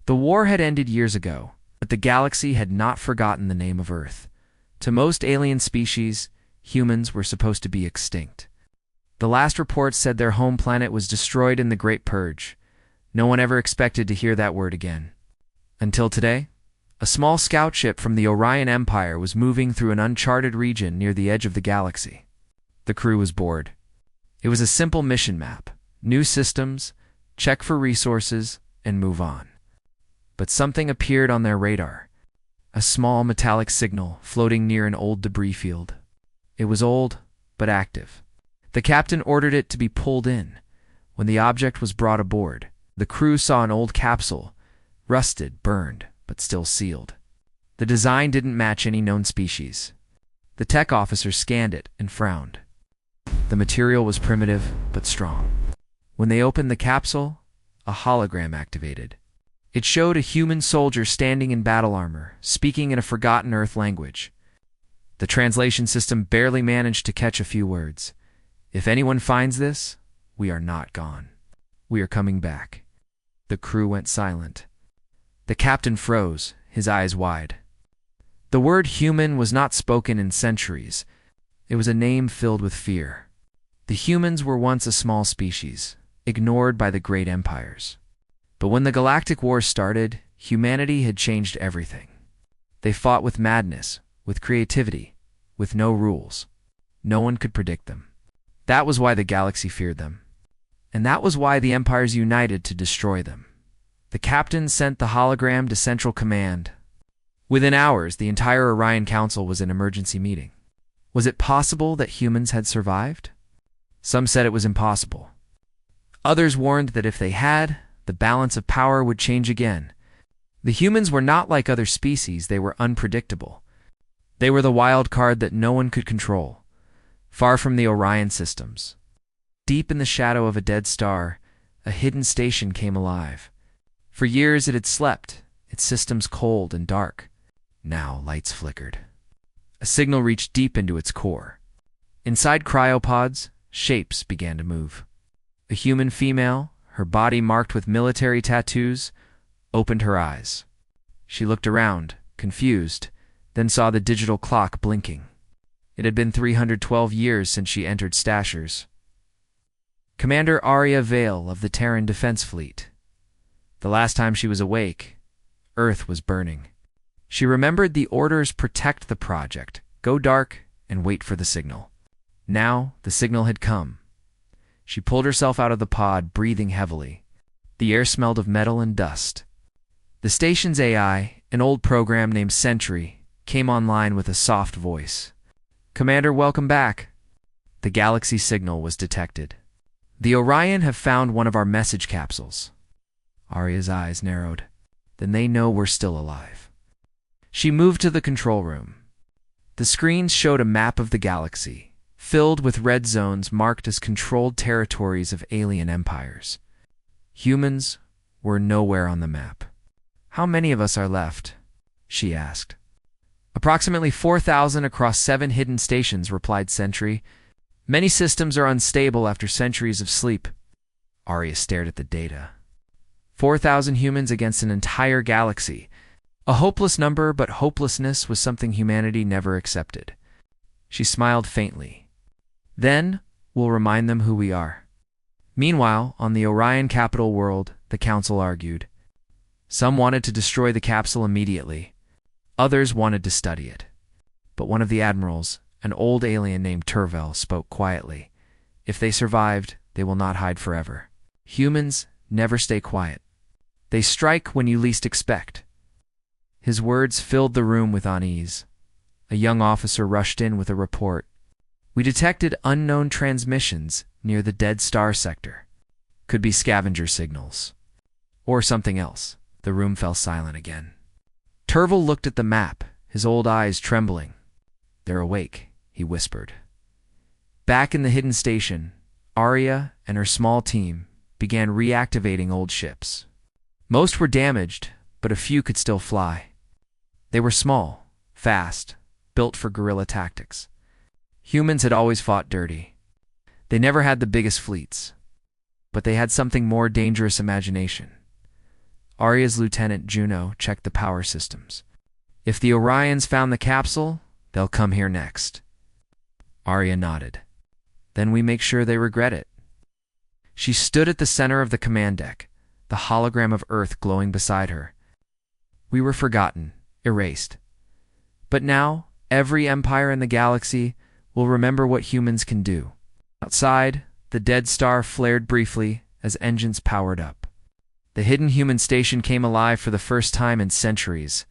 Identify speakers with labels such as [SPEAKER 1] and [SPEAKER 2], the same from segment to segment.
[SPEAKER 1] The war had ended years ago, but the galaxy had not forgotten the name of Earth. To most alien species, humans were supposed to be extinct. The last reports said their home planet was destroyed in the Great Purge. No one ever expected to hear that word again. Until today, a small scout ship from the Orion Empire was moving through an uncharted region near the edge of the galaxy. The crew was bored. It was a simple mission map: new systems, check for resources, and move on. But something appeared on their radar. A small metallic signal floating near an old debris field. It was old, but active. The captain ordered it to be pulled in. When the object was brought aboard, the crew saw an old capsule, rusted, burned, but still sealed. The design didn't match any known species. The tech officer scanned it and frowned. The material was primitive, but strong. When they opened the capsule, a hologram activated. It showed a human soldier standing in battle armor, speaking in a forgotten Earth language. The translation system barely managed to catch a few words. "If anyone finds this, we are not gone. We are coming back." The crew went silent. The captain froze, his eyes wide. The word human was not spoken in centuries. It was a name filled with fear. The humans were once a small species, ignored by the great empires. But when the Galactic War started, humanity had changed everything. They fought with madness, with creativity, with no rules. No one could predict them. That was why the galaxy feared them. And that was why the empires united to destroy them. The captain sent the hologram to Central Command. Within hours, the entire Orion Council was in emergency meeting. Was it possible that humans had survived? Some said it was impossible. Others warned that if they had, the balance of power would change again. The humans were not like other species, they were unpredictable. They were the wild card that no one could control, far from the Orion systems. Deep in the shadow of a dead star, a hidden station came alive. For years it had slept, its systems cold and dark. Now lights flickered. A signal reached deep into its core. Inside cryopods, shapes began to move. A human female, her body marked with military tattoos, opened her eyes. She looked around, confused, then saw the digital clock blinking. It had been 312 years since she entered Stashers. Commander Aria Vale of the Terran Defense Fleet. The last time she was awake, Earth was burning. She remembered the orders: protect the project, go dark, and wait for the signal. Now, the signal had come. She pulled herself out of the pod, breathing heavily. The air smelled of metal and dust. The station's AI, an old program named Sentry, came online with a soft voice. "Commander, welcome back." The galaxy signal was detected. "The Orion have found one of our message capsules." Arya's eyes narrowed. "Then they know we're still alive." She moved to the control room. The screens showed a map of the galaxy, filled with red zones marked as controlled territories of alien empires. Humans were nowhere on the map. "How many of us are left?" she asked. "Approximately 4,000 across 7 hidden stations," replied Sentry. "Many systems are unstable after centuries of sleep." Arya stared at the data. 4,000 humans against an entire galaxy. A hopeless number, but hopelessness was something humanity never accepted. She smiled faintly. "Then, we'll remind them who we are." Meanwhile, on the Orion capital world, the Council argued. Some wanted to destroy the capsule immediately. Others wanted to study it. But one of the admirals, an old alien named Turvel, spoke quietly. "If they survived, they will not hide forever. Humans never stay quiet. They strike when you least expect." His words filled the room with unease. A young officer rushed in with a report. "We detected unknown transmissions near the Dead Star sector. Could be scavenger signals. Or something else." The room fell silent again. Turvel looked at the map, his old eyes trembling. "They're awake," he whispered. Back in the hidden station, Arya and her small team began reactivating old ships. Most were damaged, but a few could still fly. They were small, fast, built for guerrilla tactics. Humans had always fought dirty. They never had the biggest fleets, but they had something more dangerous: imagination. Arya's Lieutenant Juno checked the power systems. If the Orions found the capsule, they'll come here next. Arya nodded. Then we make sure they regret it. She stood at the center of the command deck, the hologram of Earth glowing beside her. We were forgotten, erased. But now, every empire in the galaxy will remember what humans can do. Outside, the dead star flared briefly as engines powered up. The hidden human station came alive for the first time in centuries.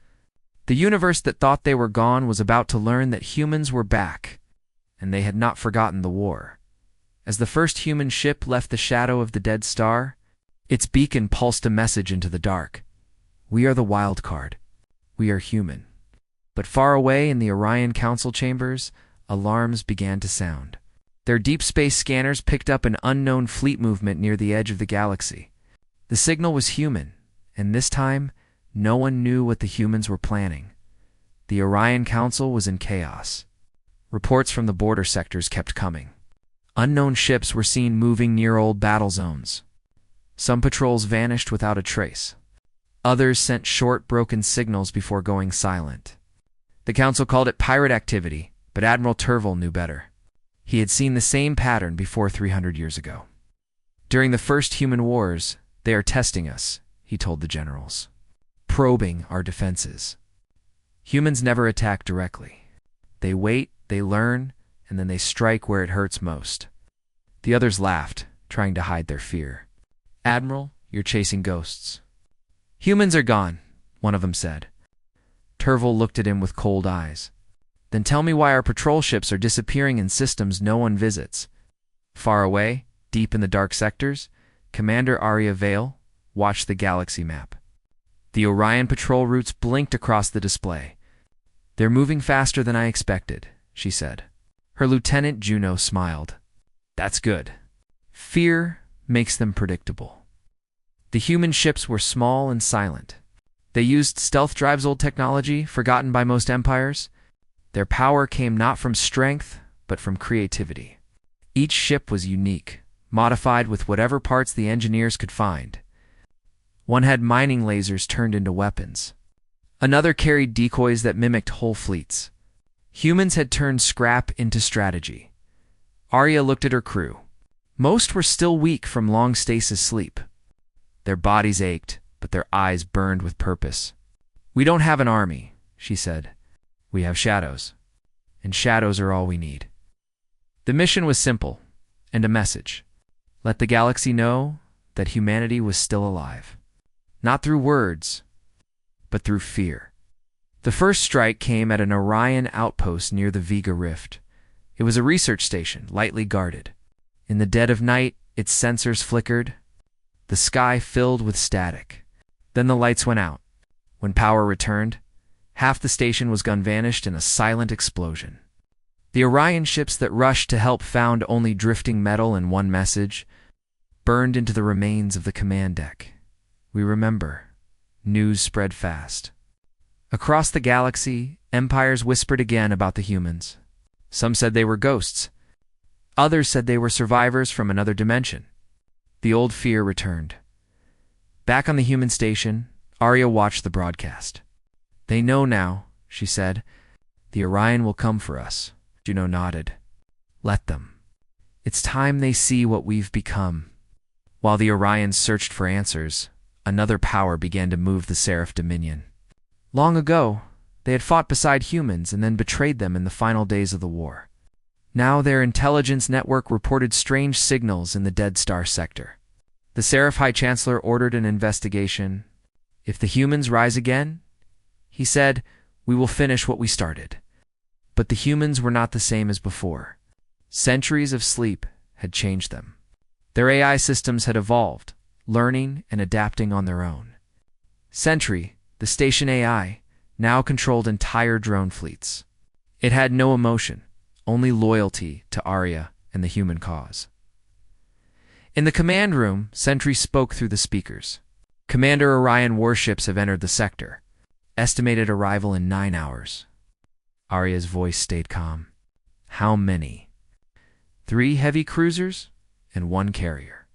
[SPEAKER 1] The universe that thought they were gone was about to learn that humans were back, and they had not forgotten the war. As the first human ship left the shadow of the dead star, its beacon pulsed a message into the dark. We are the wild card. We are human. But far away in the Orion Council chambers, alarms began to sound. Their deep space scanners picked up an unknown fleet movement near the edge of the galaxy. The signal was human, and this time, no one knew what the humans were planning. The Orion Council was in chaos. Reports from the border sectors kept coming. Unknown ships were seen moving near old battle zones. Some patrols vanished without a trace. Others sent short, broken signals before going silent. The council called it pirate activity, but Admiral Turville knew better. He had seen the same pattern before 300 years ago. During the first human wars, they are testing us, he told the generals. Probing our defenses. Humans never attack directly. They wait, they learn, and then they strike where it hurts most. The others laughed, trying to hide their fear. Admiral, you're chasing ghosts. Humans are gone, one of them said. Turville looked at him with cold eyes. Then tell me why our patrol ships are disappearing in systems no one visits. Far away, deep in the dark sectors, Commander Arya Vale watched the galaxy map. The Orion patrol routes blinked across the display. They're moving faster than I expected, she said. Her Lieutenant Juno smiled. That's good. Fear makes them predictable. The human ships were small and silent. They used stealth drives, old technology forgotten by most empires. Their power came not from strength, but from creativity. Each ship was unique, modified with whatever parts the engineers could find. One had mining lasers turned into weapons. Another carried decoys that mimicked whole fleets. Humans had turned scrap into strategy. Arya looked at her crew. Most were still weak from long stasis sleep. Their bodies ached, but their eyes burned with purpose. We don't have an army, she said. We have shadows. And shadows are all we need. The mission was simple, and a message. Let the galaxy know that humanity was still alive. Not through words, but through fear. The first strike came at an Orion outpost near the Vega Rift. It was a research station, lightly guarded. In the dead of night, its sensors flickered. The sky filled with static. Then the lights went out. When power returned, half the station was gone vanished in a silent explosion. The Orion ships that rushed to help found only drifting metal and one message, burned into the remains of the command deck. We remember. News spread fast. Across the galaxy, empires whispered again about the humans. Some said they were ghosts. Others said they were survivors from another dimension. The old fear returned. Back on the human station, Arya watched the broadcast. They know now, she said. The Orion will come for us. Juno nodded. Let them. It's time they see what we've become. While the Orions searched for answers, another power began to move the Seraph Dominion. Long ago, they had fought beside humans and then betrayed them in the final days of the war. Now their intelligence network reported strange signals in the Dead Star sector. The Seraph High Chancellor ordered an investigation. If the humans rise again, he said, we will finish what we started. But the humans were not the same as before. Centuries of sleep had changed them. Their AI systems had evolved, learning and adapting on their own. Sentry, the station AI, now controlled entire drone fleets. It had no emotion, only loyalty to Arya and the human cause. In the command room, Sentry spoke through the speakers. Commander Orion warships have entered the sector. Estimated arrival in 9 hours. Arya's voice stayed calm. How many? 3 heavy cruisers and 1 carrier.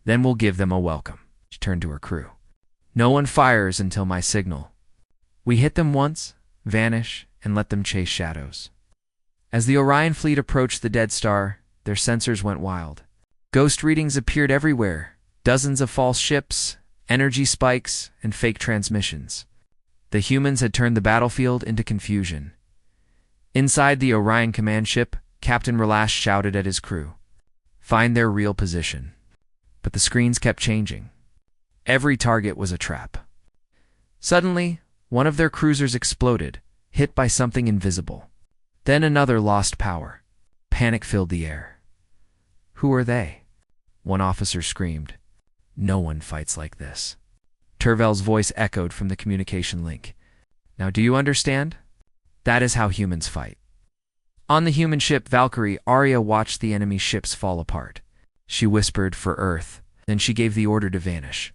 [SPEAKER 1] Then we'll give them a welcome. She turned to her crew. No one fires until my signal. We hit them once, vanish, and let them chase shadows. As the Orion fleet approached the dead star, their sensors went wild. Ghost readings appeared everywhere, dozens of false ships, energy spikes, and fake transmissions. The humans had turned the battlefield into confusion. Inside the Orion command ship, Captain Relash shouted at his crew, "Find their real position." But the screens kept changing. Every target was a trap. Suddenly, one of their cruisers exploded, hit by something invisible. Then another lost power. Panic filled the air. "Who are they?" one officer screamed. "No one fights like this." Tervel's voice echoed from the communication link. "Now do you understand? That is how humans fight." On the human ship Valkyrie, Arya watched the enemy ships fall apart. She whispered for Earth, then she gave the order to vanish.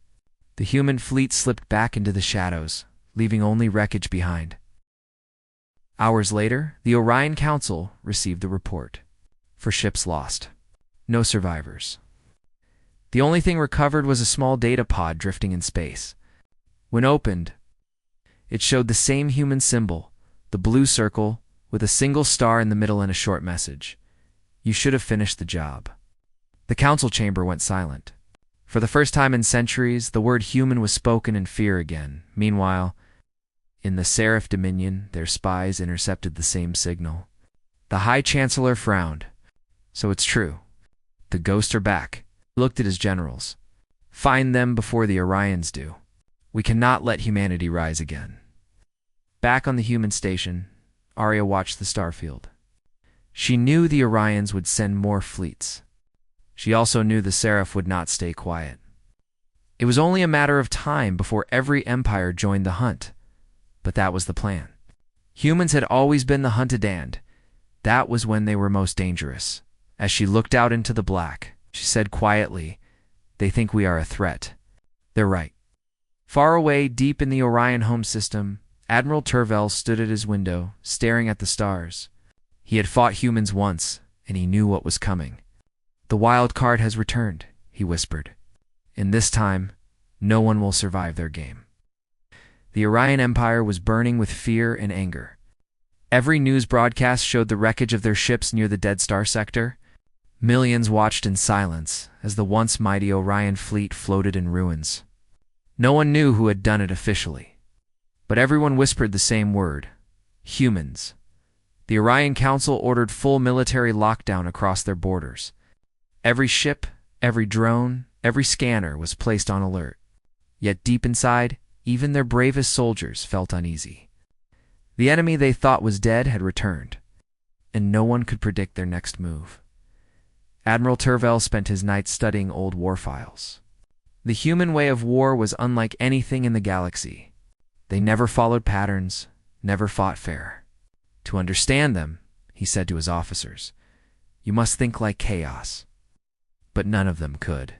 [SPEAKER 1] The human fleet slipped back into the shadows, leaving only wreckage behind. Hours later, the Orion Council received the report. For ships lost. No survivors. The only thing recovered was a small data pod drifting in space. When opened, it showed the same human symbol, the blue circle, with a single star in the middle and a short message. "You should have finished the job." The council chamber went silent. For the first time in centuries, the word human was spoken in fear again. Meanwhile, in the Seraph Dominion, their spies intercepted the same signal. The High Chancellor frowned. "So it's true. The ghosts are back." He looked at his generals. "Find them before the Orions do. We cannot let humanity rise again." Back on the human station, Arya watched the starfield. She knew the Orions would send more fleets. She also knew the Seraph would not stay quiet. It was only a matter of time before every empire joined the hunt. But that was the plan. Humans had always been the hunted, and that was when they were most dangerous. As she looked out into the black, she said quietly, "They think we are a threat. They're right." Far away, deep in the Orion home system, Admiral Tervel stood at his window, staring at the stars. He had fought humans once, and he knew what was coming. "The wild card has returned," he whispered. "And this time, no one will survive their game." The Orion Empire was burning with fear and anger. Every news broadcast showed the wreckage of their ships near the Dead Star sector. Millions watched in silence as the once mighty Orion fleet floated in ruins. No one knew who had done it officially, but everyone whispered the same word: humans. The Orion Council ordered full military lockdown across their borders. Every ship, every drone, every scanner was placed on alert. Yet deep inside, even their bravest soldiers felt uneasy. The enemy they thought was dead had returned, and no one could predict their next move. Admiral Tervel spent his nights studying old war files. The human way of war was unlike anything in the galaxy. They never followed patterns, never fought fair. To understand them, he said to his officers, you must think like chaos. But none of them could.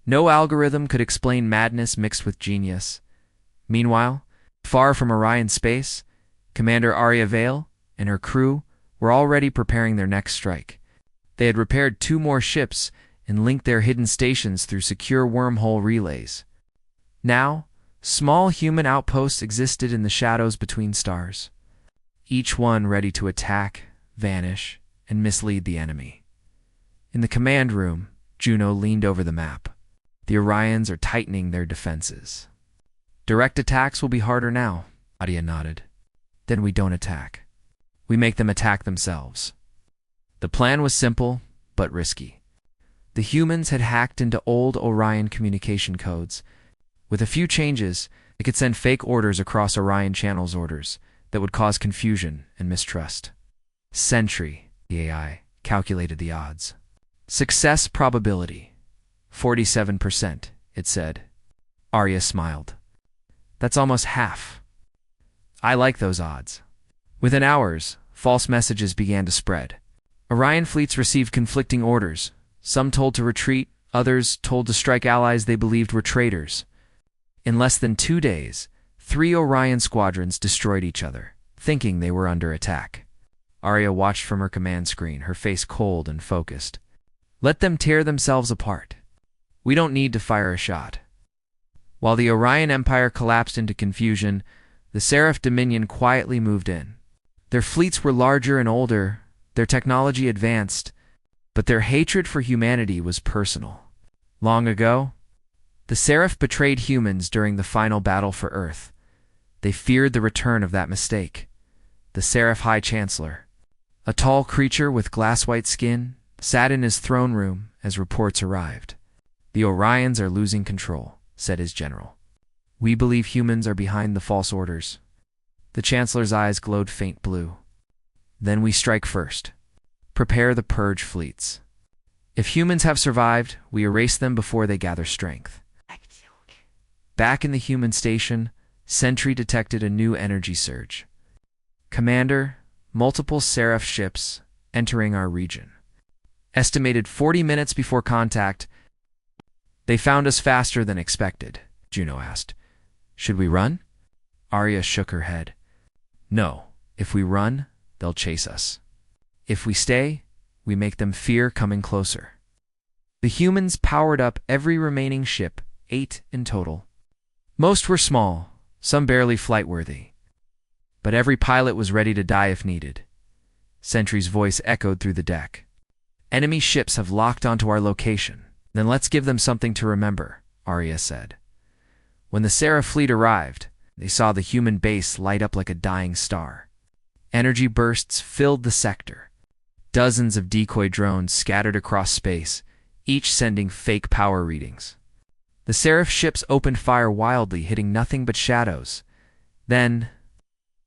[SPEAKER 1] No algorithm could explain madness mixed with genius. Meanwhile, far from Orion space, Commander Arya Vale and her crew were already preparing their next strike. They had repaired 2 more ships and linked their hidden stations through secure wormhole relays. Now, small human outposts existed in the shadows between stars, each one ready to attack, vanish, and mislead the enemy. In the command room, Juno leaned over the map. The Orions are tightening their defenses. Direct attacks will be harder now, Arya nodded. Then we don't attack. We make them attack themselves. The plan was simple, but risky. The humans had hacked into old Orion communication codes. With a few changes, they could send fake orders across Orion channels orders that would cause confusion and mistrust. Sentry, the AI, calculated the odds. Success probability, 47%, it said. Arya smiled. That's almost half. I like those odds. Within hours, false messages began to spread. Orion fleets received conflicting orders, some told to retreat, others told to strike allies they believed were traitors. In less than 2 days, 3 Orion squadrons destroyed each other, thinking they were under attack. Arya watched from her command screen, her face cold and focused. Let them tear themselves apart. We don't need to fire a shot. While the Orion Empire collapsed into confusion, the Seraph Dominion quietly moved in. Their fleets were larger and older, their technology advanced, but their hatred for humanity was personal. Long ago, the Seraph betrayed humans during the final battle for Earth. They feared the return of that mistake. The Seraph High Chancellor, a tall creature with glass-white skin, sat in his throne room as reports arrived. "The Orions are losing control," said his general. "We believe humans are behind the false orders." The Chancellor's eyes glowed faint blue. "Then we strike first. Prepare the purge fleets. If humans have survived, we erase them before they gather strength." Back in the human station, Sentry detected a new energy surge. "Commander, multiple Seraph ships entering our region. Estimated 40 minutes before contact." "They found us faster than expected," Juno asked. "Should we run?" Arya shook her head. "No. If we run, they'll chase us. If we stay, we make them fear coming closer." The humans powered up every remaining ship, 8 in total. Most were small, some barely flight-worthy. But every pilot was ready to die if needed. Sentry's voice echoed through the deck. "Enemy ships have locked onto our location. Then let's give them something to remember," Arya said. When the Seraph fleet arrived, they saw the human base light up like a dying star. Energy bursts filled the sector. Dozens of decoy drones scattered across space, each sending fake power readings. The Seraph ships opened fire wildly, hitting nothing but shadows. Then,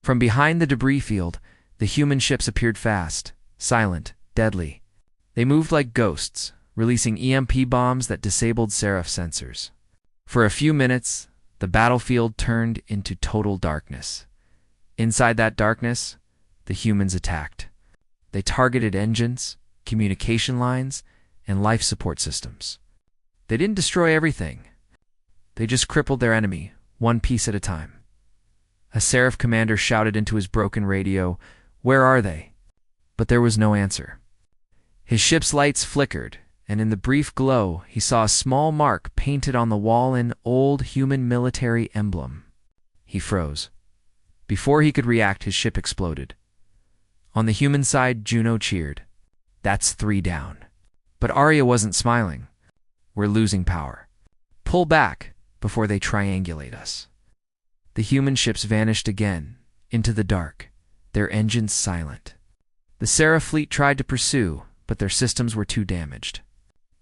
[SPEAKER 1] from behind the debris field, the human ships appeared fast, silent, deadly. They moved like ghosts, releasing EMP bombs that disabled Seraph sensors. For a few minutes, the battlefield turned into total darkness. Inside that darkness, the humans attacked. They targeted engines, communication lines, and life support systems. They didn't destroy everything. They just crippled their enemy, one piece at a time. A Seraph commander shouted into his broken radio, "Where are they?" But there was no answer. His ship's lights flickered, and in the brief glow, he saw a small mark painted on the wall, an old human military emblem. He froze. Before he could react, his ship exploded. On the human side, Juno cheered. "That's 3 down." But Arya wasn't smiling. "We're losing power. Pull back before they triangulate us." The human ships vanished again, into the dark, their engines silent. The Seraph fleet tried to pursue, but their systems were too damaged.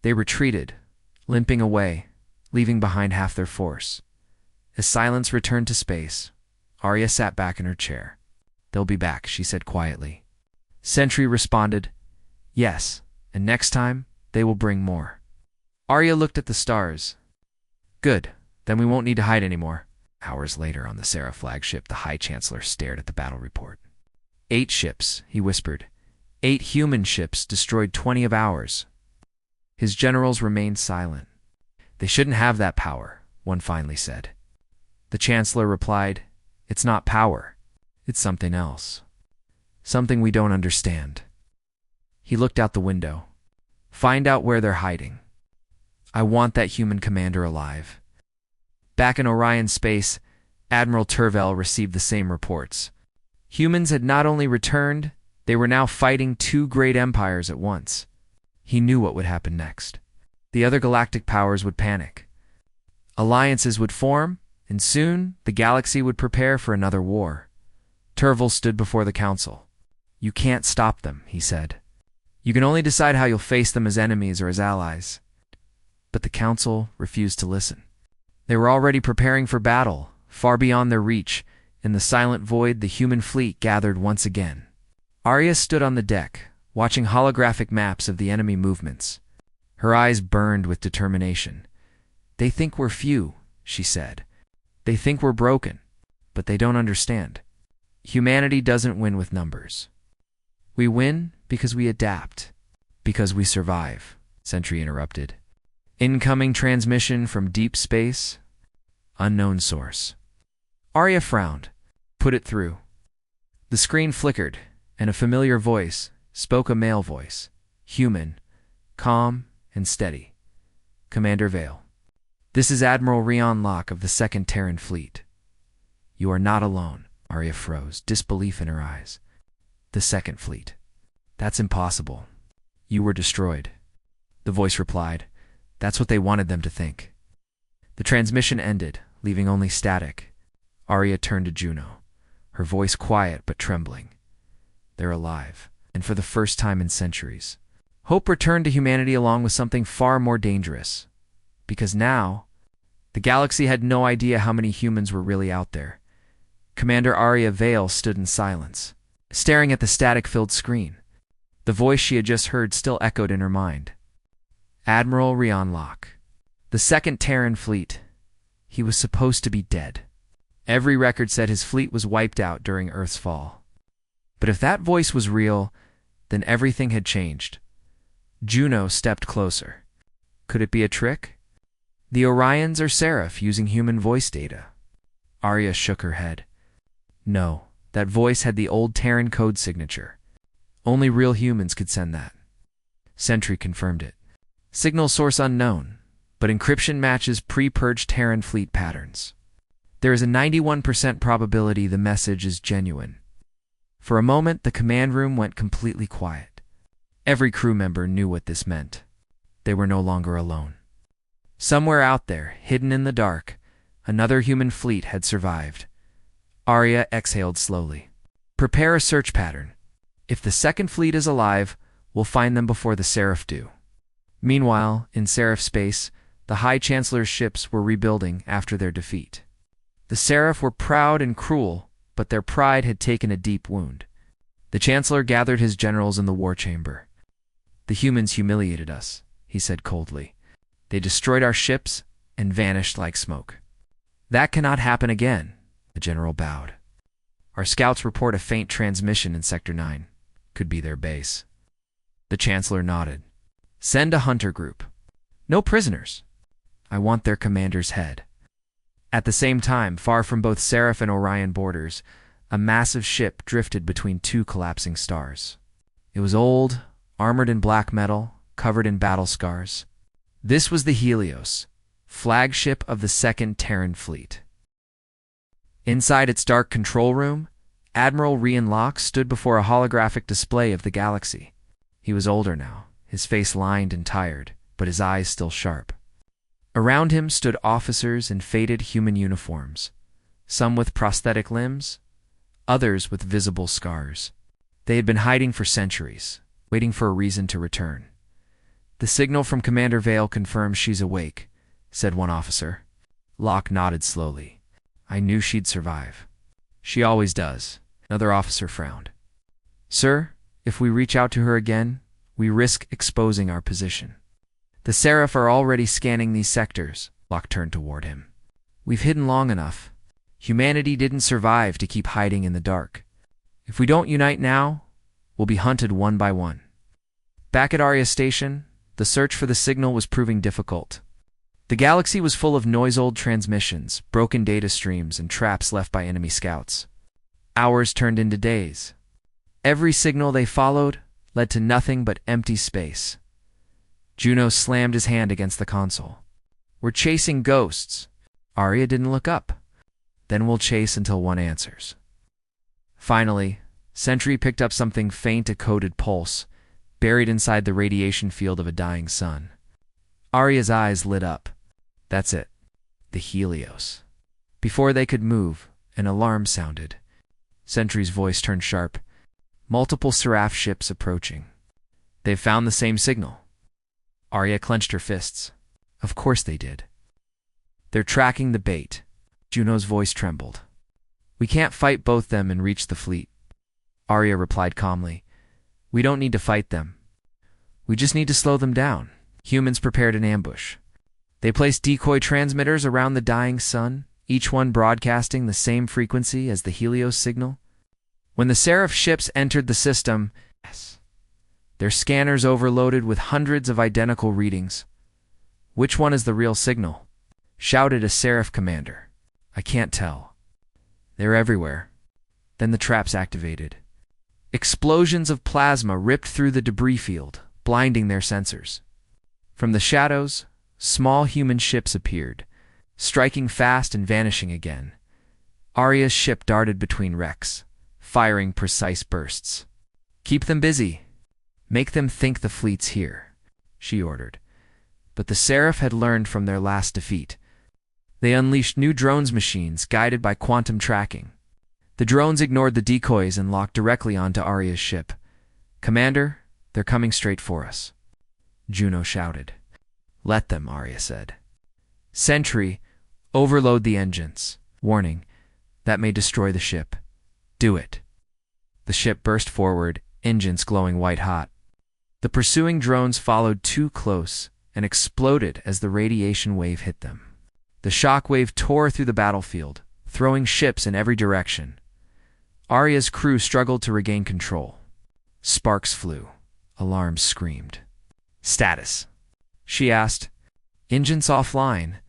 [SPEAKER 1] They retreated, limping away, leaving behind half their force. As silence returned to space, Arya sat back in her chair. "They'll be back," she said quietly. Sentry responded, "Yes, and next time, they will bring more." Arya looked at the stars. "Good, then we won't need to hide anymore." Hours later on the Seraph flagship, the High Chancellor stared at the battle report. 8 ships, he whispered. 8 human ships destroyed 20 of ours. His generals remained silent. "They shouldn't have that power," one finally said. The Chancellor replied, "It's not power. It's something else. Something we don't understand." He looked out the window. "Find out where they're hiding. I want that human commander alive." Back in Orion space, Admiral Tervel received the same reports. Humans had not only returned, they were now fighting 2 great empires at once. He knew what would happen next. The other galactic powers would panic. Alliances would form, and soon the galaxy would prepare for another war. Tervel stood before the council. "You can't stop them," he said. "You can only decide how you'll face them as enemies or as allies." But the council refused to listen. They were already preparing for battle, far beyond their reach. In the silent void, the human fleet gathered once again. Arya stood on the deck, watching holographic maps of the enemy movements. Her eyes burned with determination. "They think we're few," she said. "They think we're broken, but they don't understand. Humanity doesn't win with numbers. We win because we adapt, because we survive." Sentry interrupted. "Incoming transmission from deep space. Unknown source." Arya frowned. "Put it through." The screen flickered, and a familiar voice spoke, a male voice, human, calm and steady. "Commander Vale." "This is Admiral Rion Locke of the Second Terran Fleet." "You are not alone." Arya froze, disbelief in her eyes. "The Second Fleet? That's impossible. You were destroyed." The voice replied, "That's what they wanted them to think." The transmission ended, leaving only static. Arya turned to Juno, her voice quiet but trembling. "They're alive, and for the first time in centuries. Hope returned to humanity along with something far more dangerous. Because now, the galaxy had no idea how many humans were really out there." Commander Arya Vale stood in silence, staring at the static-filled screen. The voice she had just heard still echoed in her mind. Admiral Rion Locke. The Second Terran Fleet. He was supposed to be dead. Every record said his fleet was wiped out during Earth's fall. But if that voice was real, then everything had changed. Juno stepped closer. Could it be a trick? The Orions or Seraph using human voice data? Arya shook her head. No, that voice had the old Terran code signature. Only real humans could send that. Sentry confirmed it. Signal source unknown, but encryption matches pre-purged Terran fleet patterns. There is a 91% probability the message is genuine. For a moment, the command room went completely quiet. Every crew member knew what this meant. They were no longer alone. Somewhere out there, hidden in the dark, another human fleet had survived. Arya exhaled slowly. Prepare a search pattern. If the Second Fleet is alive, we'll find them before the Seraph do. Meanwhile, in Seraph space, the High Chancellor's ships were rebuilding after their defeat. The Seraph were proud and cruel, but their pride had taken a deep wound. The Chancellor gathered his generals in the war chamber. "The humans humiliated us," he said coldly. "They destroyed our ships and vanished like smoke." "That cannot happen again," the general bowed. "Our scouts report a faint transmission in Sector 9. Could be their base." The Chancellor nodded. "Send a hunter group. No prisoners. I want their commander's head." At the same time, far from both Seraph and Orion borders, a massive ship drifted between two collapsing stars. It was old, armored in black metal, covered in battle scars. This was the Helios, flagship of the Second Terran Fleet. Inside its dark control room, Admiral Rion Locke stood before a holographic display of the galaxy. He was older now, his face lined and tired, but his eyes still sharp. Around him stood officers in faded human uniforms, some with prosthetic limbs, others with visible scars. They had been hiding for centuries, waiting for a reason to return. "The signal from Commander Vale confirms she's awake," said one officer. Locke nodded slowly. "I knew she'd survive." "She always does." Another officer frowned. "Sir, if we reach out to her again, we risk exposing our position." "The Seraph are already scanning these sectors." Locke turned toward him. "We've hidden long enough. Humanity didn't survive to keep hiding in the dark. If we don't unite now, we'll be hunted one by one." Back at Arya Station, the search for the signal was proving difficult. The galaxy was full of noise-old transmissions, broken data streams, and traps left by enemy scouts. Hours turned into days. Every signal they followed led to nothing but empty space. Juno slammed his hand against the console. "We're chasing ghosts." Arya didn't look up. "Then we'll chase until one answers." Finally, Sentry picked up something faint, a coded pulse, buried inside the radiation field of a dying sun. Arya's eyes lit up. That's it. The Helios. Before they could move, an alarm sounded. Sentry's voice turned sharp. "Multiple Seraph ships approaching. They've found the same signal." Arya clenched her fists. Of course they did. "They're tracking the bait." Juno's voice trembled. "We can't fight both them and reach the fleet." Arya replied calmly. "We don't need to fight them. We just need to slow them down." Humans prepared an ambush. They placed decoy transmitters around the dying sun, each one broadcasting the same frequency as the Helios signal. When the Seraph ships entered the system, their scanners overloaded with hundreds of identical readings. "Which one is the real signal?" shouted a Seraph commander. "I can't tell. They're everywhere." Then the traps activated. Explosions of plasma ripped through the debris field, blinding their sensors. From the shadows, small human ships appeared, striking fast and vanishing again. Arya's ship darted between wrecks, firing precise bursts. "Keep them busy. Make them think the fleet's here," she ordered. But the Seraph had learned from their last defeat. They unleashed new drones machines guided by quantum tracking. The drones ignored the decoys and locked directly onto Arya's ship. "Commander, they're coming straight for us," Juno shouted. "Let them," Arya said. "Sentry, overload the engines. Warning, that may destroy the ship. Do it." The ship burst forward, engines glowing white-hot. The pursuing drones followed too close and exploded as the radiation wave hit them. The shock wave tore through the battlefield, throwing ships in every direction. Arya's crew struggled to regain control. Sparks flew. Alarms screamed. "Status?" she asked. "Engines offline."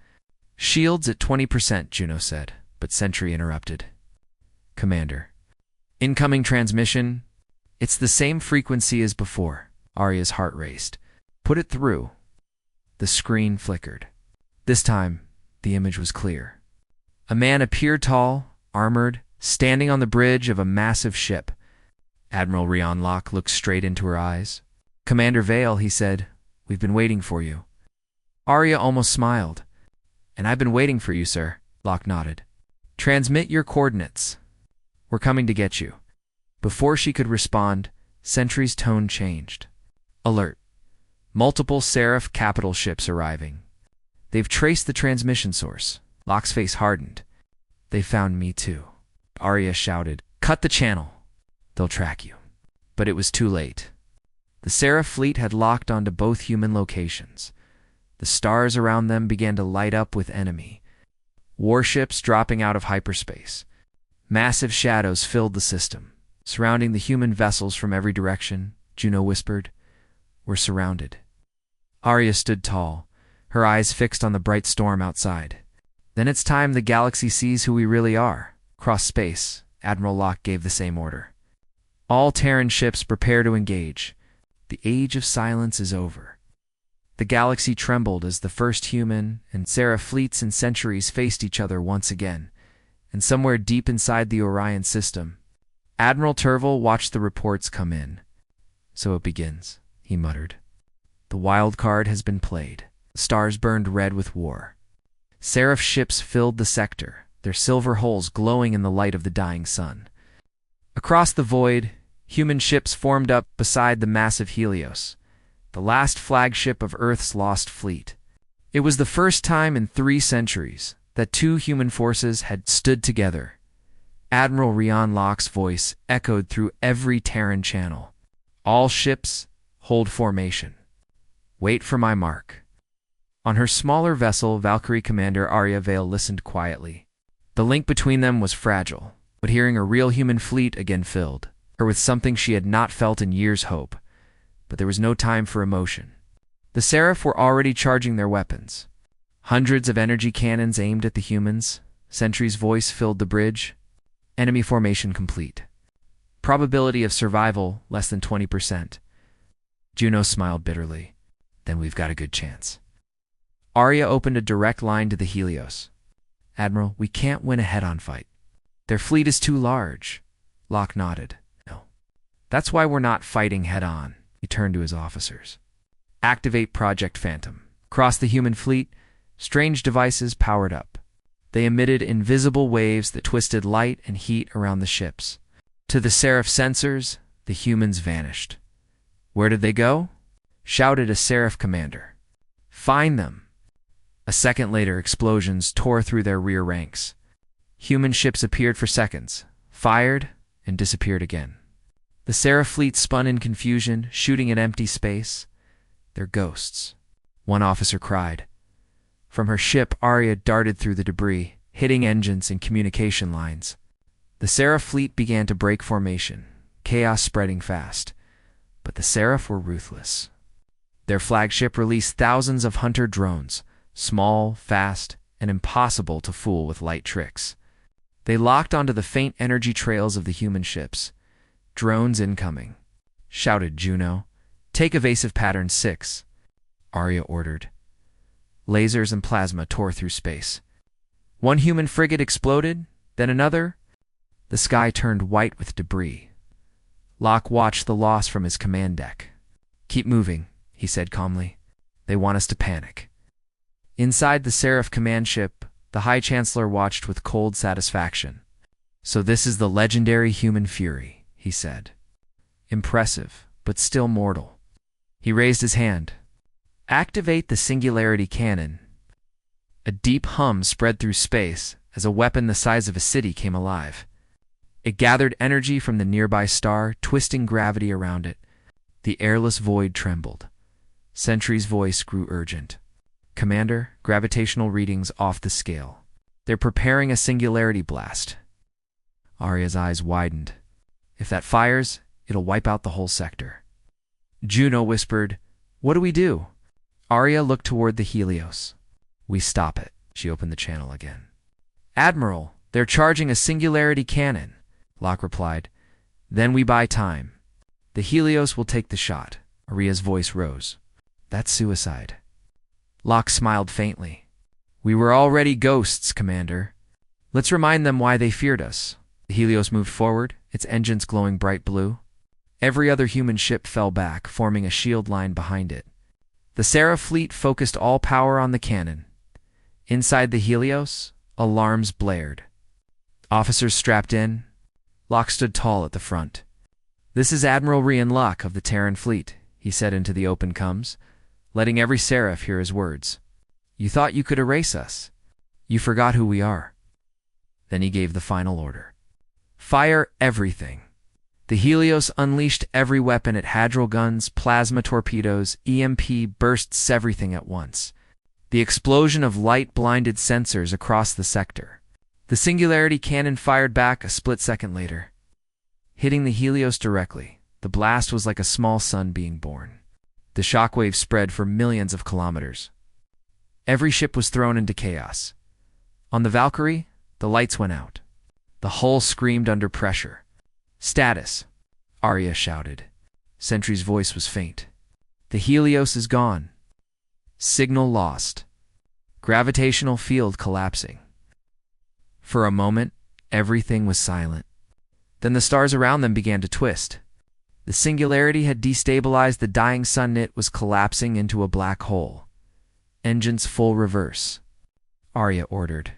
[SPEAKER 1] "Shields at 20%, Juno said, but Sentry interrupted. "Commander, incoming transmission. It's the same frequency as before." Arya's heart raced. "Put it through." The screen flickered. This time, the image was clear. A man appeared tall, armored, standing on the bridge of a massive ship. Admiral Rion Locke looked straight into her eyes. "Commander Vale," he said, "we've been waiting for you." Arya almost smiled. "And I've been waiting for you, sir," Locke nodded. "Transmit your coordinates. We're coming to get you." Before she could respond, Sentry's tone changed. "Alert. Multiple Seraph capital ships arriving. They've traced the transmission source." Locke's face hardened. "They found me too." Arya shouted, "Cut the channel. They'll track you." But it was too late. The Seraph fleet had locked onto both human locations. The stars around them began to light up with enemy. Warships dropping out of hyperspace. Massive shadows filled the system, surrounding the human vessels from every direction. Juno whispered, "We're surrounded." Arya stood tall, her eyes fixed on the bright storm outside. "Then it's time the galaxy sees who we really are." Across space, Admiral Locke gave the same order. "All Terran ships prepare to engage. The age of silence is over." The galaxy trembled as the first human and Seraph fleets in centuries faced each other once again, and somewhere deep inside the Orion system, Admiral Turville watched the reports come in. "So it begins," he muttered. "The wild card has been played." The stars burned red with war. Seraph ships filled the sector, their silver hulls glowing in the light of the dying sun. Across the void, human ships formed up beside the massive Helios, the last flagship of Earth's lost fleet. It was the first time in 3 centuries that 2 human forces had stood together. Admiral Rion Locke's voice echoed through every Terran channel. "All ships, hold formation. Wait for my mark." On her smaller vessel, Valkyrie Commander Arya Vale listened quietly. The link between them was fragile, but hearing a real human fleet again filled her with something she had not felt in years' hope. But there was no time for emotion. The Seraph were already charging their weapons. Hundreds of energy cannons aimed at the humans. Sentry's voice filled the bridge. Enemy formation complete. Probability of survival less than 20%. Juno smiled bitterly. "Then we've got a good chance." Arya opened a direct line to the Helios. "Admiral, we can't win a head-on fight. Their fleet is too large." Locke nodded. "No. That's why we're not fighting head-on." He turned to his officers. "Activate Project Phantom." Across the human fleet, strange devices powered up. They emitted invisible waves that twisted light and heat around the ships. To the Seraph sensors, the humans vanished. "Where did they go?" shouted a Seraph commander. "Find them." A second later, explosions tore through their rear ranks. Human ships appeared for seconds, fired, and disappeared again. The Seraph fleet spun in confusion, shooting at empty space. "They're ghosts," one officer cried. From her ship, Arya darted through the debris, hitting engines and communication lines. The Seraph fleet began to break formation, chaos spreading fast. But the Seraph were ruthless. Their flagship released thousands of hunter drones, small, fast, and impossible to fool with light tricks. They locked onto the faint energy trails of the human ships. "Drones incoming," shouted Juno. "Take evasive pattern 6." Arya ordered. Lasers and plasma tore through space. One human frigate exploded, then another. The sky turned white with debris. Locke watched the loss from his command deck. "Keep moving," he said calmly. "They want us to panic." Inside the Seraph command ship, the High Chancellor watched with cold satisfaction. "So this is the legendary human fury," he said. "Impressive, but still mortal." He raised his hand. "Activate the singularity cannon." A deep hum spread through space as a weapon the size of a city came alive. It gathered energy from the nearby star, twisting gravity around it. The airless void trembled. Sentry's voice grew urgent. "Commander, gravitational readings off the scale. They're preparing a singularity blast." Arya's eyes widened. "If that fires, it'll wipe out the whole sector." Juno whispered, "What do we do?" Arya looked toward the Helios. "We stop it." She opened the channel again. "Admiral, they're charging a singularity cannon," Locke replied. "Then we buy time. The Helios will take the shot." Arya's voice rose. "That's suicide." Locke smiled faintly. "We were already ghosts, Commander. Let's remind them why they feared us." The Helios moved forward, its engines glowing bright blue. Every other human ship fell back, forming a shield line behind it. The Seraph fleet focused all power on the cannon. Inside the Helios, alarms blared. Officers strapped in. Locke stood tall at the front. "This is Admiral Rian Locke of the Terran fleet," he said into the open comms, letting every Seraph hear his words. "You thought you could erase us. You forgot who we are." Then he gave the final order. "Fire everything." The Helios unleashed every weapon at hadron guns, plasma torpedoes, EMP bursts everything at once. The explosion of light blinded sensors across the sector. The singularity cannon fired back a split second later. Hitting the Helios directly, the blast was like a small sun being born. The shockwave spread for millions of kilometers. Every ship was thrown into chaos. On the Valkyrie, the lights went out. The hull screamed under pressure. "Status," Arya shouted. Sentry's voice was faint. "The Helios is gone. Signal lost. Gravitational field collapsing." For a moment, everything was silent. Then the stars around them began to twist. The singularity had destabilized the dying sun. It was collapsing into a black hole. "Engines full reverse," Arya ordered.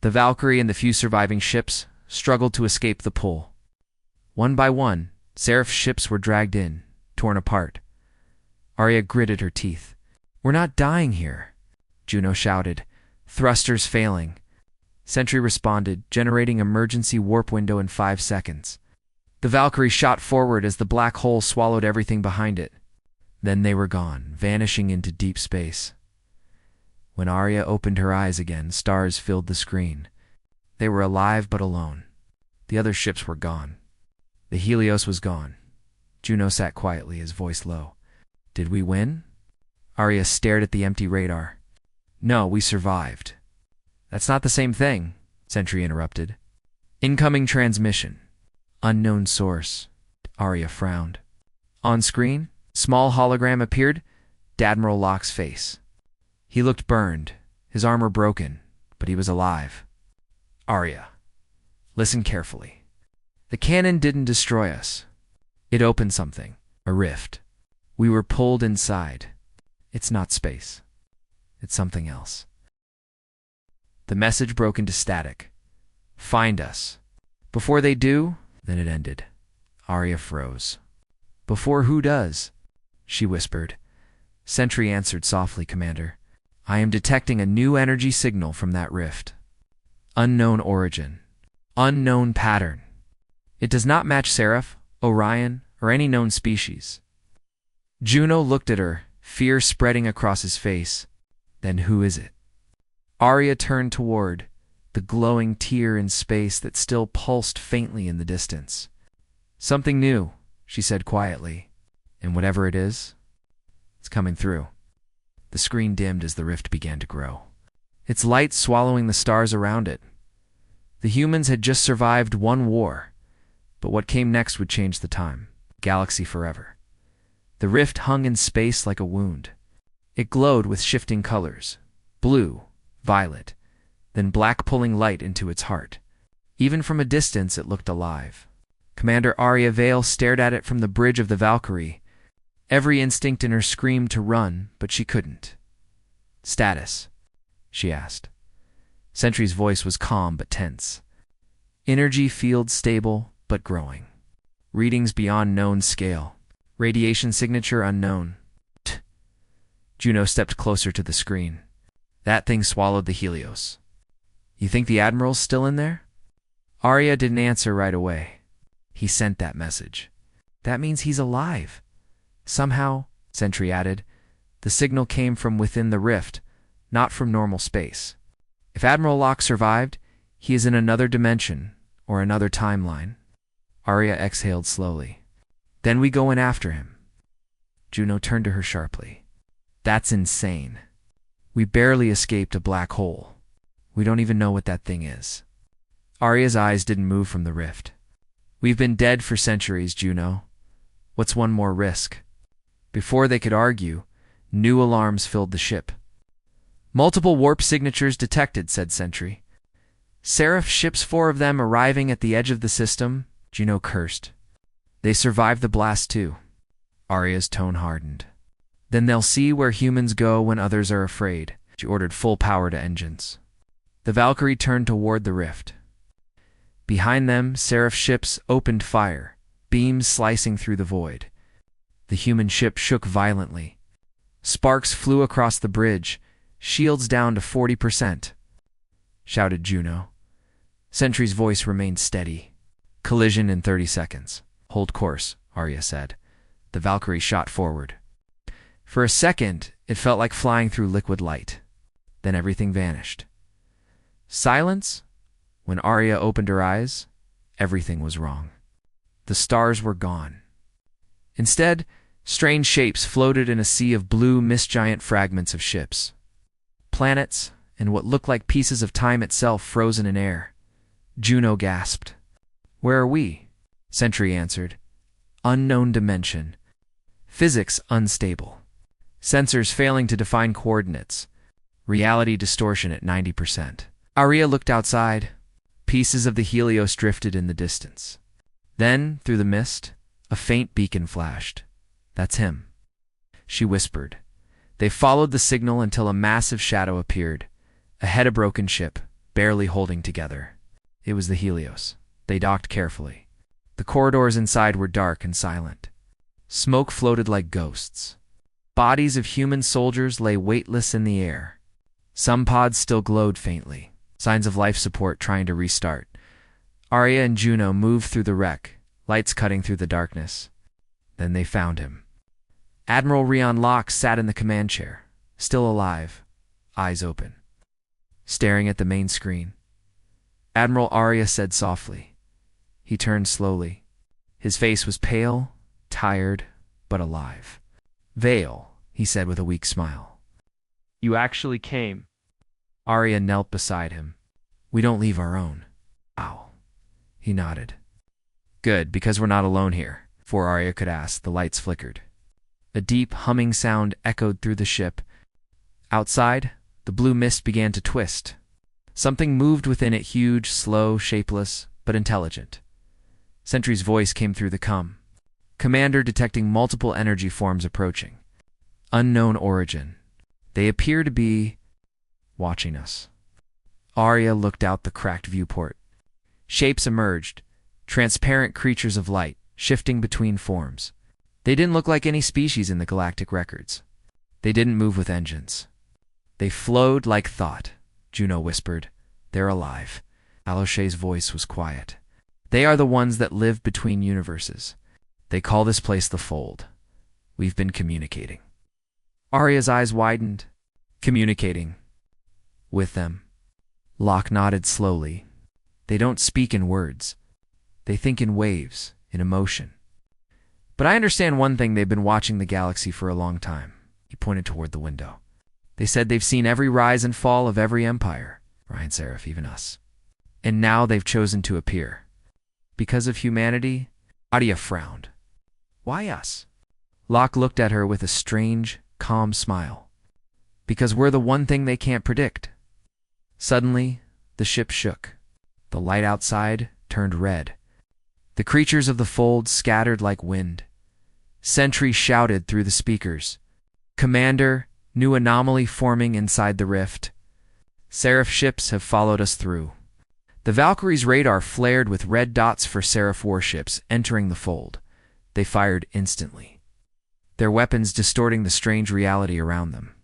[SPEAKER 1] The Valkyrie and the few surviving ships struggled to escape the pull. One by one, Seraph's ships were dragged in, torn apart. Arya gritted her teeth. "We're not dying here," Juno shouted, thrusters failing. Sentry responded, generating emergency warp window in 5 seconds. The Valkyrie shot forward as the black hole swallowed everything behind it. Then they were gone, vanishing into deep space. When Arya opened her eyes again, stars filled the screen. They were alive but alone. The other ships were gone. The Helios was gone. Juno sat quietly, his voice low. "Did we win?" Arya stared at the empty radar. "No, we survived." "That's not the same thing," Sentry interrupted. "Incoming transmission. Unknown source." Arya frowned. On screen, small hologram appeared, Admiral Locke's face. He looked burned, his armor broken, but he was alive. "Arya, listen carefully. The cannon didn't destroy us. It opened something, a rift. We were pulled inside. It's not space. It's something else." The message broke into static. "Find us." "Before they do," then it ended. Arya froze. "Before who does?" she whispered. Sentry answered softly, "Commander, I am detecting a new energy signal from that rift. Unknown origin. Unknown pattern. It does not match Seraph, Orion, or any known species." Juno looked at her, fear spreading across his face. "Then who is it?" Arya turned toward the glowing tear in space that still pulsed faintly in the distance. "Something new," she said quietly. "And whatever it is, it's coming through." The screen dimmed as the rift began to grow. Its light swallowing the stars around it. The humans had just survived one war, but what came next would change the time, galaxy forever. The rift hung in space like a wound. It glowed with shifting colors, blue, violet, then black pulling light into its heart. Even from a distance it looked alive. Commander Arya Vale stared at it from the bridge of the Valkyrie. Every instinct in her screamed to run, but she couldn't. "Status?" she asked. Sentry's voice was calm but tense. "Energy field stable, but growing. Readings beyond known scale. Radiation signature unknown." Juno stepped closer to the screen. "That thing swallowed the Helios. You think the Admiral's still in there?" Arya didn't answer right away. "He sent that message. That means he's alive. Somehow," Sentry added, "the signal came from within the rift, not from normal space. If Admiral Locke survived, he is in another dimension or another timeline." Arya exhaled slowly. "Then we go in after him." Juno turned to her sharply. "That's insane. We barely escaped a black hole. We don't even know what that thing is." Arya's eyes didn't move from the rift. "We've been dead for centuries, Juno. What's one more risk?" Before they could argue, new alarms filled the ship. "Multiple warp signatures detected," said Sentry. "Seraph ships, 4 of them arriving at the edge of the system," Juno cursed. "They survived the blast too." Arya's tone hardened. "Then they'll see where humans go when others are afraid." She ordered full power to engines. The Valkyrie turned toward the rift. Behind them, Seraph ships opened fire, beams slicing through the void. The human ship shook violently. Sparks flew across the bridge, shields down to 40%, shouted Juno. Sentry's voice remained steady. "Collision in 30 seconds. Hold course," Arya said. The Valkyrie shot forward. For a second, it felt like flying through liquid light. Then everything vanished. Silence? When Arya opened her eyes, everything was wrong. The stars were gone. Instead, strange shapes floated in a sea of blue mist-giant fragments of ships. Planets, and what looked like pieces of time itself frozen in air. Juno gasped. "Where are we?" Sentry answered. "Unknown dimension. Physics unstable. Sensors failing to define coordinates. Reality distortion at 90%. Arya looked outside. Pieces of the Helios drifted in the distance. Then, through the mist, a faint beacon flashed. "That's him," she whispered. They followed the signal until a massive shadow appeared, ahead a broken ship, barely holding together. It was the Helios. They docked carefully. The corridors inside were dark and silent. Smoke floated like ghosts. Bodies of human soldiers lay weightless in the air. Some pods still glowed faintly, signs of life support trying to restart. Arya and Juno moved through the wreck, lights cutting through the darkness. Then they found him. Admiral Rion Locke sat in the command chair, still alive, eyes open, staring at the main screen. Admiral Arya said softly. He turned slowly. His face was pale, tired, but alive. "Vale," he said with a weak smile. "You actually came." Arya knelt beside him. "We don't leave our own." "Ow." He nodded. "Good, because we're not alone here." Before Arya could ask, the lights flickered. A deep, humming sound echoed through the ship. Outside, the blue mist began to twist. Something moved within it, huge, slow, shapeless, but intelligent. Sentry's voice came through the comm. "Commander detecting multiple energy forms approaching. Unknown origin. They appear to be watching us." Arya looked out the cracked viewport. Shapes emerged, transparent creatures of light, shifting between forms. They didn't look like any species in the galactic records. They didn't move with engines. They flowed like thought, Juno whispered. "They're alive." Aloshe's voice was quiet. "They are the ones that live between universes. They call this place the Fold. We've been communicating." Arya's eyes widened. "Communicating with them?" Locke nodded slowly. "They don't speak in words. They think in waves, in emotion. But I understand one thing: they've been watching the galaxy for a long time." He pointed toward the window. "They said they've seen every rise and fall of every empire, Ryan Seraph, even us. And now they've chosen to appear. Because of humanity?" Arya frowned. "Why us?" Locke looked at her with a strange, calm smile. Because we're the one thing they can't predict. Suddenly, the ship shook. The light outside turned red. The creatures of the fold scattered like wind. Sentry shouted through the speakers. "Commander, new anomaly forming inside the rift. Seraph ships have followed us through." The Valkyrie's radar flared with red dots for Seraph warships entering the fold. They fired instantly, their weapons distorting the strange reality around them.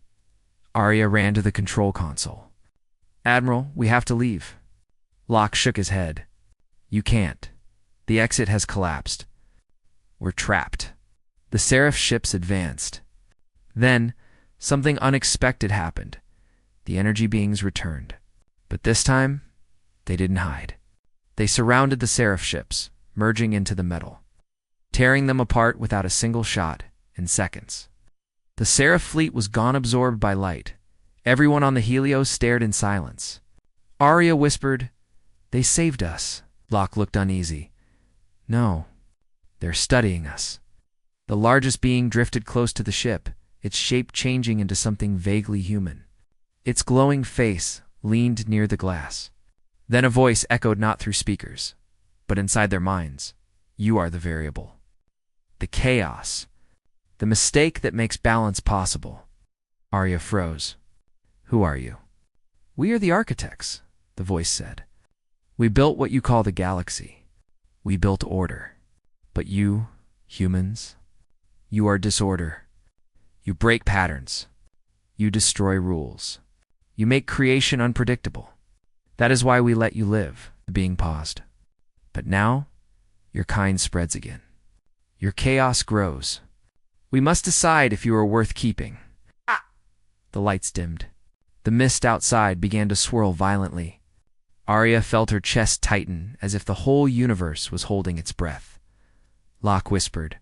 [SPEAKER 1] Arya ran to the control console. "Admiral, we have to leave." Locke shook his head. "You can't. The exit has collapsed. We're trapped." The Seraph ships advanced. Then, something unexpected happened. The energy beings returned. But this time, they didn't hide. They surrounded the Seraph ships, merging into the metal, tearing them apart without a single shot in seconds. The Seraph fleet was gone, absorbed by light. Everyone on the Helios stared in silence. Arya whispered, "They saved us." Locke looked uneasy. "No, they're studying us." The largest being drifted close to the ship, its shape changing into something vaguely human. Its glowing face leaned near the glass. Then a voice echoed not through speakers, but inside their minds. "You are the variable. The chaos. The mistake that makes balance possible." Arya froze. "Who are you?" "We are the architects," the voice said. "We built what you call the galaxy. We built order. But you, humans, you are disorder. You break patterns. You destroy rules. You make creation unpredictable. That is why we let you live." The being paused. "But now, your kind spreads again. Your chaos grows. We must decide if you are worth keeping." The lights dimmed. The mist outside began to swirl violently. Arya felt her chest tighten as if the whole universe was holding its breath. Locke whispered,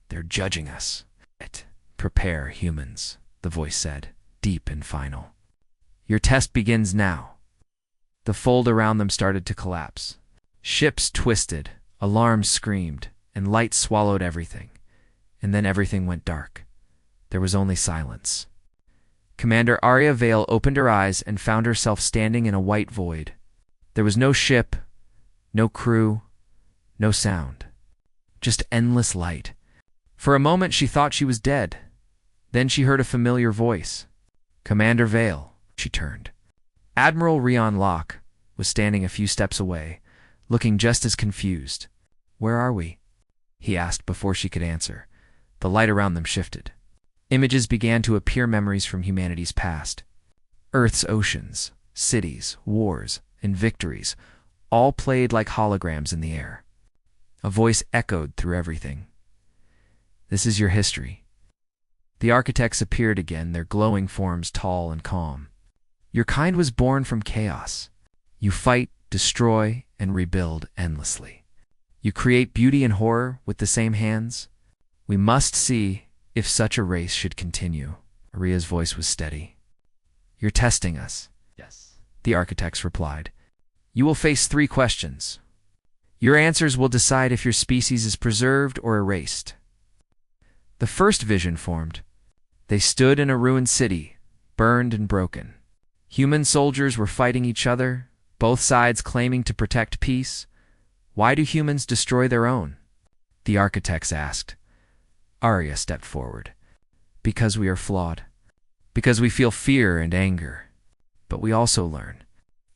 [SPEAKER 1] "They're judging us." "Prepare, humans," the voice said, deep and final. "Your test begins now." The fold around them started to collapse. Ships twisted, alarms screamed, and light swallowed everything. And then everything went dark. There was only silence. Commander Arya Vale opened her eyes and found herself standing in a white void. There was no ship, no crew, no sound. Just endless light. For a moment she thought she was dead. Then she heard a familiar voice. "Commander Vale." She turned. Admiral Rion Locke was standing a few steps away, looking just as confused. "Where are we?" he asked before she could answer. The light around them shifted. Images began to appear, memories from humanity's past. Earth's oceans, cities, wars, and victories, all played like holograms in the air. A voice echoed through everything. "This is your history." The architects appeared again, their glowing forms tall and calm. "Your kind was born from chaos. You fight, destroy, and rebuild endlessly. You create beauty and horror with the same hands. We must see if such a race should continue." Arya's voice was steady. "You're testing us." "Yes," the architects replied. "You will face 3 questions. Your answers will decide if your species is preserved or erased." The first vision formed. They stood in a ruined city, burned and broken. Human soldiers were fighting each other, both sides claiming to protect peace. "Why do humans destroy their own?" the architects asked. Arya stepped forward. "Because we are flawed. Because we feel fear and anger. But we also learn.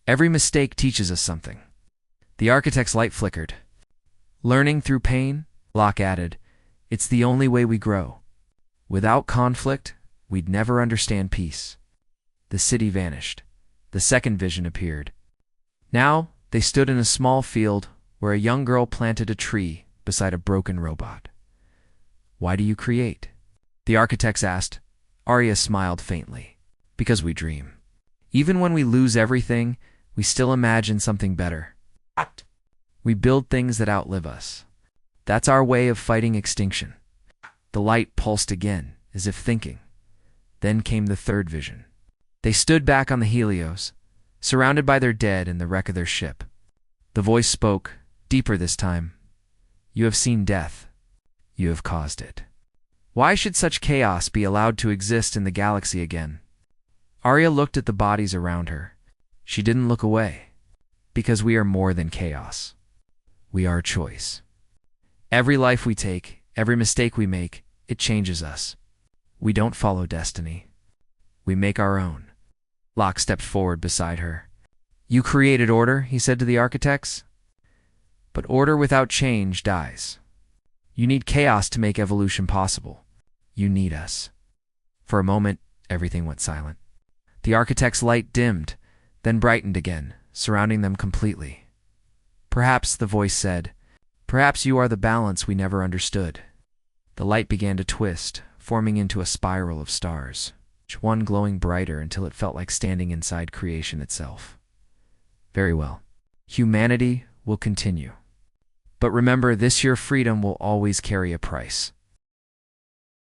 [SPEAKER 1] Every mistake teaches us something." The architect's light flickered. "Learning through pain," Locke added. "It's the only way we grow. Without conflict, we'd never understand peace." The city vanished. The second vision appeared. Now, they stood in a small field where a young girl planted a tree beside a broken robot. "Why do you create?" the architects asked. Arya smiled faintly. "Because we dream. Even when we lose everything, we still imagine something better. We build things that outlive us. That's our way of fighting extinction." The light pulsed again, as if thinking. Then came the third vision. They stood back on the Helios, surrounded by their dead and the wreck of their ship. The voice spoke, deeper this time. "You have seen death. You have caused it. Why should such chaos be allowed to exist in the galaxy again?" Arya looked at the bodies around her. She didn't look away. Because we are more than chaos. We are choice. Every life we take, every mistake we make, it changes us. We don't follow destiny. We make our own. Locke stepped forward beside her. You created order, he said to the architects. But order without change dies. You need chaos to make evolution possible. You need us. For a moment, everything went silent. The architect's light dimmed, then brightened again, surrounding them completely. Perhaps, the voice said, perhaps you are the balance we never understood. The light began to twist, forming into a spiral of stars, each one glowing brighter until it felt like standing inside creation itself. Very well. Humanity will continue. But remember, this your freedom will always carry a price.